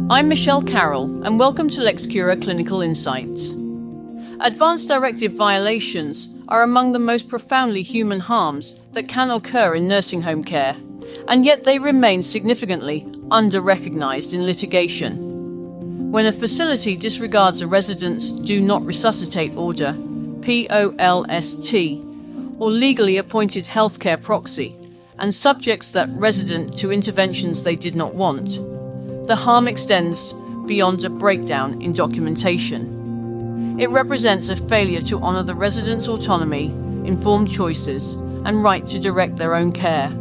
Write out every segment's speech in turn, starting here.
I'm Michelle Carroll, and welcome to Lexcura Clinical Insights. Advanced directive violations are among the most profoundly human harms that can occur in nursing home care, and yet they remain significantly under-recognized in litigation. When a facility disregards a resident's do-not-resuscitate order, POLST, or legally appointed healthcare proxy, and subjects that resident to interventions they did not want, the harm extends beyond a breakdown in documentation. It represents a failure to honor the resident's autonomy, informed choices, and right to direct their own care.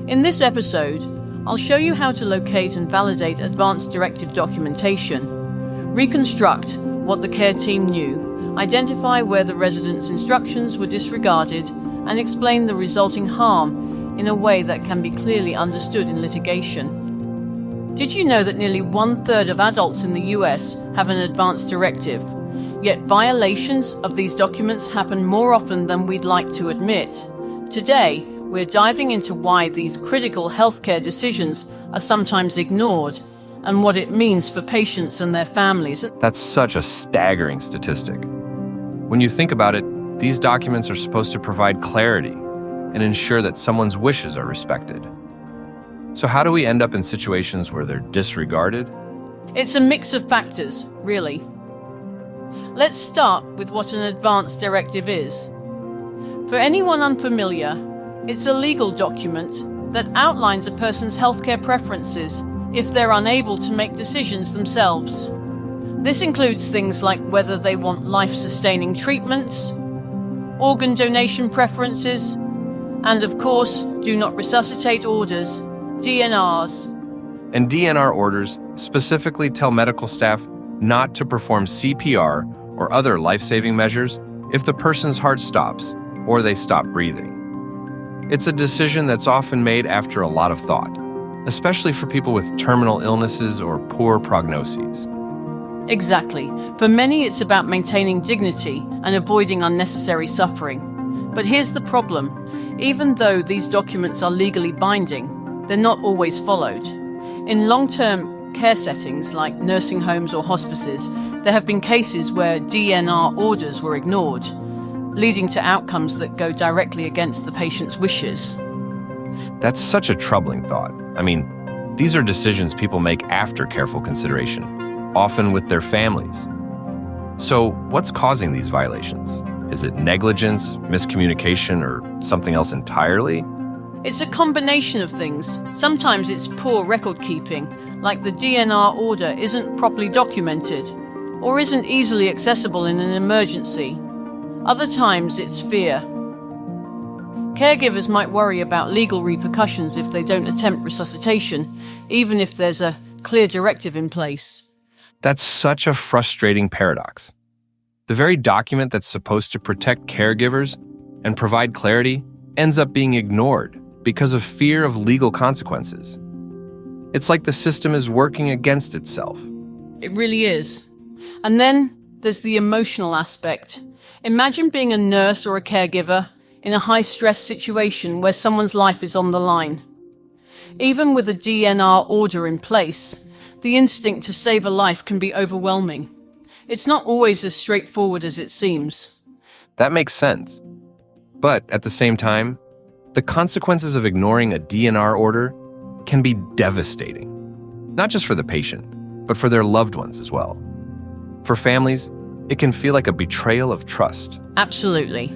In this episode, I'll show you how to locate and validate advanced directive documentation, reconstruct what the care team knew, identify where the resident's instructions were disregarded, and explain the resulting harm in a way that can be clearly understood in litigation. Did you know that nearly 1/3 of adults in the US have an advanced directive? Yet violations of these documents happen more often than we'd like to admit. Today, we're diving into why these critical healthcare decisions are sometimes ignored and what it means for patients and their families. That's such a staggering statistic. When you think about it, these documents are supposed to provide clarity and ensure that someone's wishes are respected. So how do we end up in situations where they're disregarded? It's a mix of factors, really. Let's start with what an advanced directive is. For anyone unfamiliar, it's a legal document that outlines a person's healthcare preferences if they're unable to make decisions themselves. This includes things like whether they want life-sustaining treatments, organ donation preferences, and of course, do not resuscitate orders, DNRs. And DNR orders specifically tell medical staff not to perform CPR or other life-saving measures if the person's heart stops or they stop breathing. It's a decision that's often made after a lot of thought, especially for people with terminal illnesses or poor prognoses. Exactly. For many, it's about maintaining dignity and avoiding unnecessary suffering. But here's the problem. Even though these documents are legally binding, they're not always followed. In long-term care settings like nursing homes or hospices, there have been cases where DNR orders were ignored, leading to outcomes that go directly against the patient's wishes. That's such a troubling thought. I mean, these are decisions people make after careful consideration, often with their families. So what's causing these violations? Is it negligence, miscommunication, or something else entirely? It's a combination of things. Sometimes it's poor record keeping, like the DNR order isn't properly documented or isn't easily accessible in an emergency. Other times it's fear. Caregivers might worry about legal repercussions if they don't attempt resuscitation, even if there's a clear directive in place. That's such a frustrating paradox. The very document that's supposed to protect caregivers and provide clarity ends up being ignored because of fear of legal consequences. It's like the system is working against itself. It really is. And then there's the emotional aspect. Imagine being a nurse or a caregiver in a high-stress situation where someone's life is on the line. Even with a DNR order in place, the instinct to save a life can be overwhelming. It's not always as straightforward as it seems. That makes sense. But at the same time, the consequences of ignoring a DNR order can be devastating, not just for the patient, but for their loved ones as well. For families, it can feel like a betrayal of trust. Absolutely.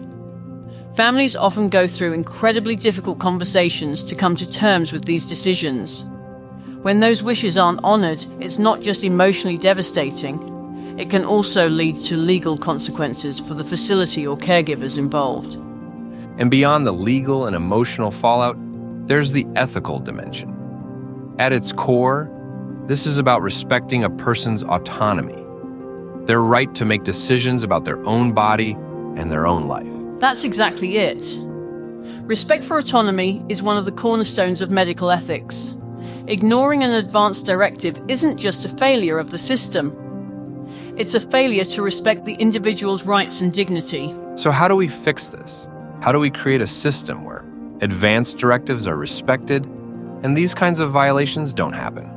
Families often go through incredibly difficult conversations to come to terms with these decisions. When those wishes aren't honored, it's not just emotionally devastating, it can also lead to legal consequences for the facility or caregivers involved. And beyond the legal and emotional fallout, there's the ethical dimension. At its core, this is about respecting a person's autonomy, their right to make decisions about their own body and their own life. That's exactly it. Respect for autonomy is one of the cornerstones of medical ethics. Ignoring an advanced directive isn't just a failure of the system. It's a failure to respect the individual's rights and dignity. So how do we fix this? How do we create a system where advanced directives are respected and these kinds of violations don't happen?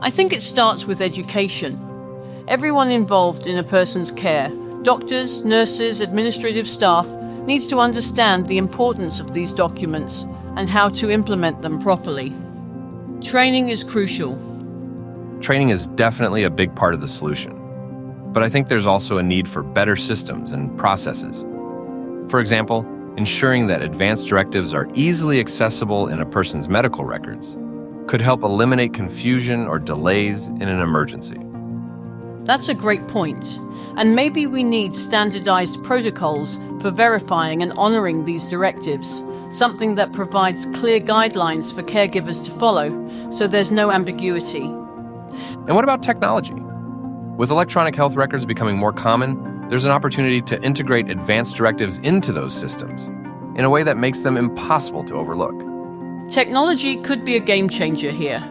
I think it starts with education. Everyone involved in a person's care, doctors, nurses, administrative staff, needs to understand the importance of these documents and how to implement them properly. Training is crucial. Training is definitely a big part of the solution. But I think there's also a need for better systems and processes. For example, ensuring that advanced directives are easily accessible in a person's medical records could help eliminate confusion or delays in an emergency. That's a great point. And maybe we need standardized protocols for verifying and honoring these directives, something that provides clear guidelines for caregivers to follow, so there's no ambiguity. And what about technology? With electronic health records becoming more common, there's an opportunity to integrate advanced directives into those systems in a way that makes them impossible to overlook. Technology could be a game changer here.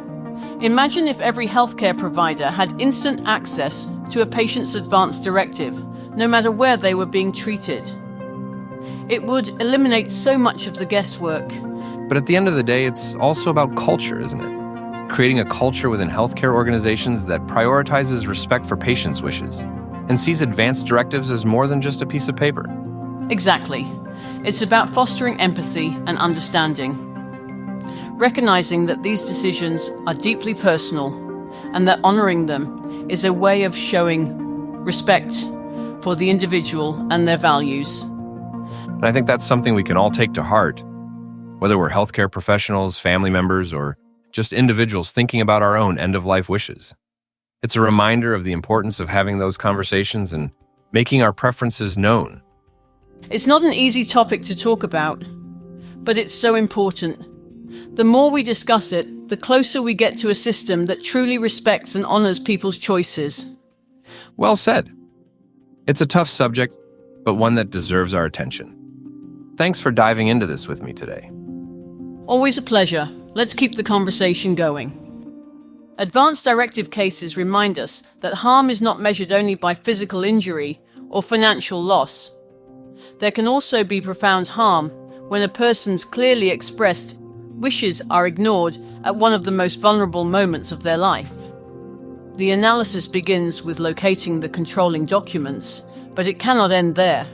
Imagine if every healthcare provider had instant access to a patient's advanced directive, no matter where they were being treated. It would eliminate so much of the guesswork. But at the end of the day, it's also about culture, isn't it? Creating a culture within healthcare organizations that prioritizes respect for patients' wishes and sees advanced directives as more than just a piece of paper. Exactly. It's about fostering empathy and understanding. Recognizing that these decisions are deeply personal and that honoring them is a way of showing respect for the individual and their values. And I think that's something we can all take to heart, whether we're healthcare professionals, family members, or just individuals thinking about our own end-of-life wishes. It's a reminder of the importance of having those conversations and making our preferences known. It's not an easy topic to talk about, but it's so important. The more we discuss it, the closer we get to a system that truly respects and honors people's choices. Well said. It's a tough subject, but one that deserves our attention. Thanks for diving into this with me today. Always a pleasure. Let's keep the conversation going. Advanced directive cases remind us that harm is not measured only by physical injury or financial loss. There can also be profound harm when a person's clearly expressed wishes are ignored at one of the most vulnerable moments of their life. The analysis begins with locating the controlling documents, but it cannot end there.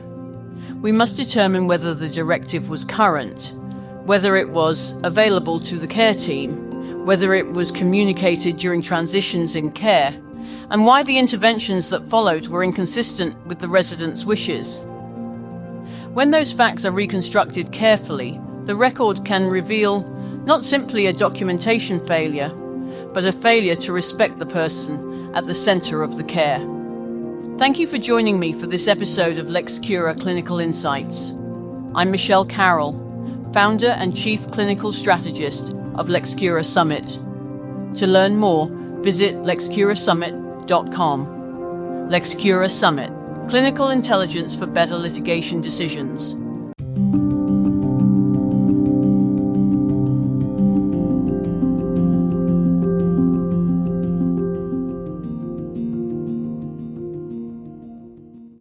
We must determine whether the directive was current, whether it was available to the care team, whether it was communicated during transitions in care, and why the interventions that followed were inconsistent with the resident's wishes. When those facts are reconstructed carefully, the record can reveal not simply a documentation failure, but a failure to respect the person at the center of the care. Thank you for joining me for this episode of Lex Cura Clinical Insights. I'm Michelle Carroll, founder and chief clinical strategist of Lex Cura Summit. To learn more, visit lexcurasummit.com. Lex Cura Summit, clinical intelligence for better litigation decisions.